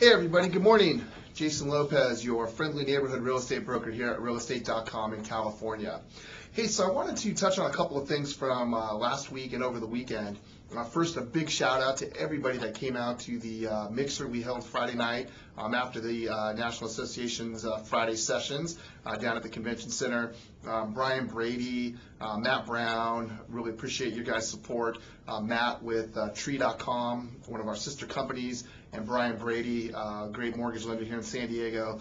Hey everybody, good morning. Jason Lopez, your friendly neighborhood real estate broker here at realestate.com in California. Hey, so I wanted to touch on a couple of things from last week and over the weekend. First, a big shout out to everybody that came out to the mixer we held Friday night after the National Association's Friday sessions down at the Convention Center. Brian Brady, Matt Brown, really appreciate your guys' support. Matt with Tree.com, one of our sister companies, and Brian Brady, great mortgage lender here in San Diego,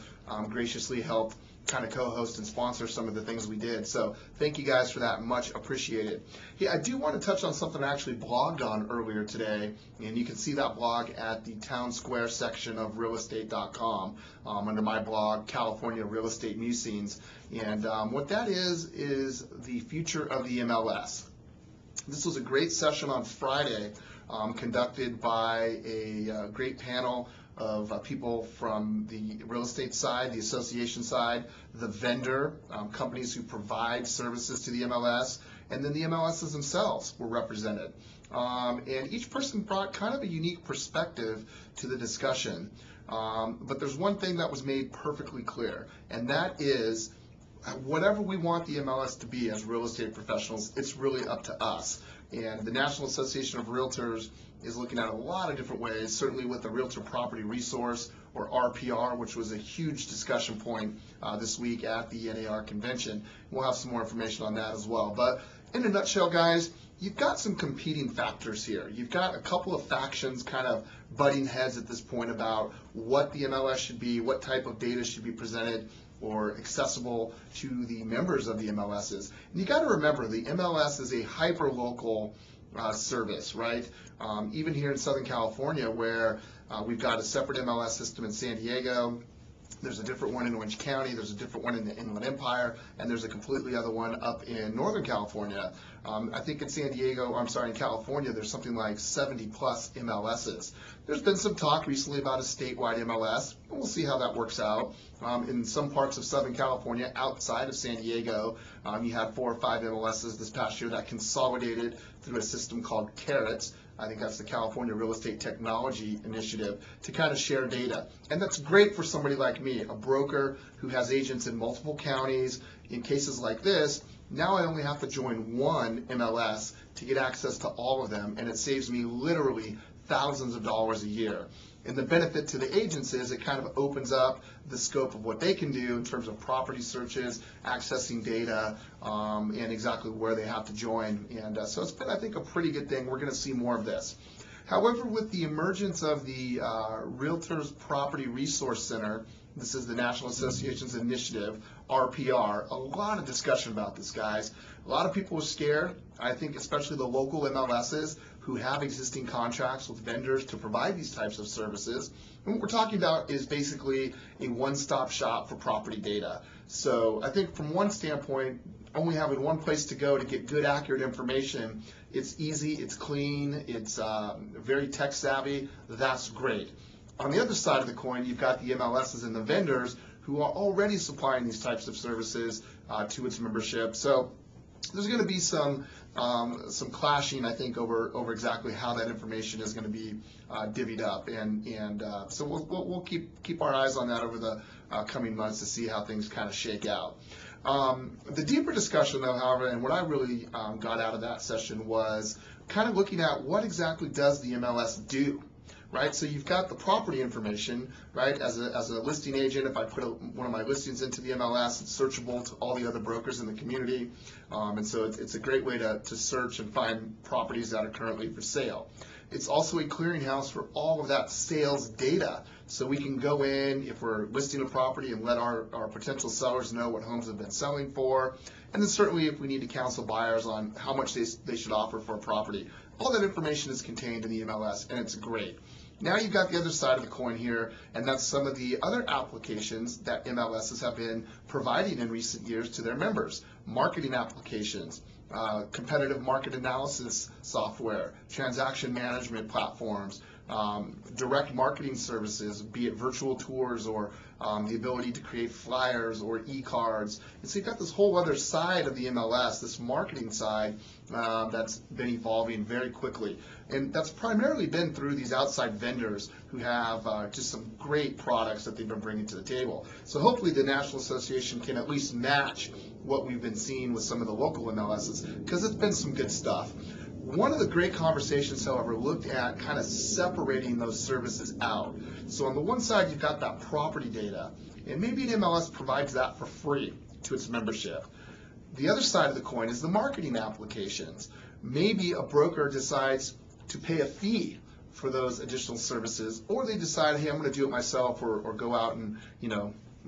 graciously helped kind of co-host and sponsor some of the things we did. So thank you guys for that, much appreciated. Hey, I do want to touch on something I actually blogged on earlier today, and you can see that blog at the Town Square section of realestate.com under my blog, California Real Estate Musings. And what that is the future of the MLS. This was a great session on Friday conducted by a great panel of people from the real estate side, the association side, the vendor, companies who provide services to the MLS, and then the MLSs themselves were represented. And each person brought kind of a unique perspective to the discussion. But there's one thing that was made perfectly clear, and that is whatever we want the MLS to be as real estate professionals, it's really up to us. And the National Association of Realtors is looking at a lot of different ways, certainly with the Realtor Property Resource, or RPR, which was a huge discussion point this week at the NAR convention. We'll have some more information on that as well. But in a nutshell, guys, you've got some competing factors here. You've got a couple of factions kind of butting heads at this point about what the MLS should be, what type of data should be presented or accessible to the members of the MLSs. And you got to remember, the MLS is a hyper-local service, right? Even here in Southern California, where we've got a separate MLS system in San Diego, there's a different one in Orange County, there's a different one in the Inland Empire, and there's a completely other one up in Northern California. I think in in California, there's something like 70 plus MLSs. There's been some talk recently about a statewide MLS, and we'll see how that works out. In some parts of Southern California, outside of San Diego, you had 4 or 5 MLSs this past year that consolidated through a system called CARETS. I think that's the California Real Estate Technology Initiative, to kind of share data. And that's great for somebody like me, a broker who has agents in multiple counties. In cases like this, now I only have to join one MLS to get access to all of them, and it saves me literally thousands of dollars a year. And the benefit to the agents is it kind of opens up the scope of what they can do in terms of property searches, accessing data, and exactly where they have to join. And so it's been, I think, a pretty good thing. We're going to see more of this. However, with the emergence of the Realtors Property Resource Center, this is the National Association's initiative, RPR, a lot of discussion about this, guys. A lot of people are scared. I think especially the local MLSs who have existing contracts with vendors to provide these types of services. And what we're talking about is basically a one-stop shop for property data. So I think from one standpoint, only having one place to go to get good, accurate information, it's easy, it's clean, it's very tech savvy, that's great. On the other side of the coin, you've got the MLSs and the vendors who are already supplying these types of services to its membership. So there's going to be some clashing, I think, over exactly how that information is going to be divvied up, and so we'll keep our eyes on that over the coming months to see how things kind of shake out. The deeper discussion, though, however, and what I really got out of that session was kind of looking at what exactly does the MLS do. Right, so you've got the property information, right? As a listing agent, if I put one of my listings into the MLS, it's searchable to all the other brokers in the community, and so it's a great way to search and find properties that are currently for sale. It's also a clearinghouse for all of that sales data, so we can go in if we're listing a property and let our potential sellers know what homes have been selling for, and then certainly if we need to counsel buyers on how much they should offer for a property. All that information is contained in the MLS, and it's great. Now you've got the other side of the coin here, and that's some of the other applications that MLSs have been providing in recent years to their members. Marketing applications, competitive market analysis software, transaction management platforms, direct marketing services, be it virtual tours or the ability to create flyers or e-cards. And so you've got this whole other side of the MLS, this marketing side that's been evolving very quickly. And that's primarily been through these outside vendors who have just some great products that they've been bringing to the table. So hopefully the National Association can at least match what we've been seeing with some of the local MLSs, because it's been some good stuff. One of the great conversations, however, looked at kind of separating those services out. So on the one side, you've got that property data, and maybe an MLS provides that for free to its membership. The other side of the coin is the marketing applications. Maybe a broker decides to pay a fee for those additional services, or they decide, hey, I'm going to do it myself, or go out and,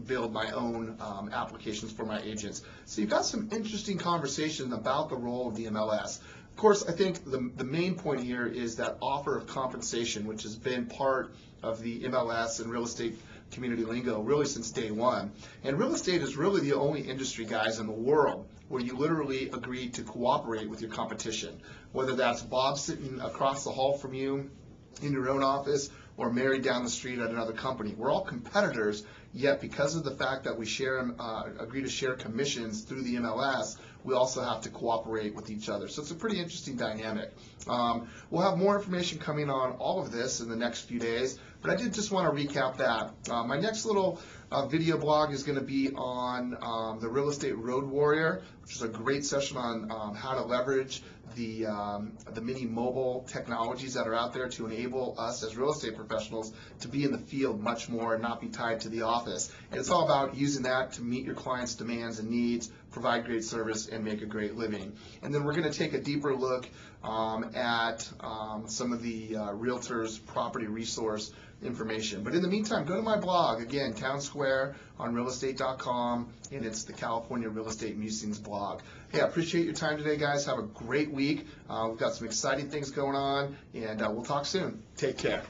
build my own applications for my agents. So you've got some interesting conversation about the role of the MLS. Of course, I think the main point here is that offer of compensation, which has been part of the MLS and real estate community lingo really since day one. And real estate is really the only industry, guys, in the world where you literally agree to cooperate with your competition, whether that's Bob sitting across the hall from you in your own office or Mary down the street at another company. We're all competitors, yet because of the fact that we agree to share commissions through the MLS, we also have to cooperate with each other. So it's a pretty interesting dynamic. We'll have more information coming on all of this in the next few days, but I did just want to recap that. My next little video blog is going to be on the Real Estate Road Warrior, which is a great session on how to leverage the many mobile technologies that are out there to enable us as real estate professionals to be in the field much more and not be tied to the office. And it's all about using that to meet your clients' demands and needs, provide great service, and make a great living. And then we're going to take a deeper look at some of the realtors' property resource information. But in the meantime, go to my blog, again, Town Square on realestate.com, and it's the California Real Estate Musings blog. Hey, I appreciate your time today, guys. Have a great week. We've got some exciting things going on, and we'll talk soon. Take care.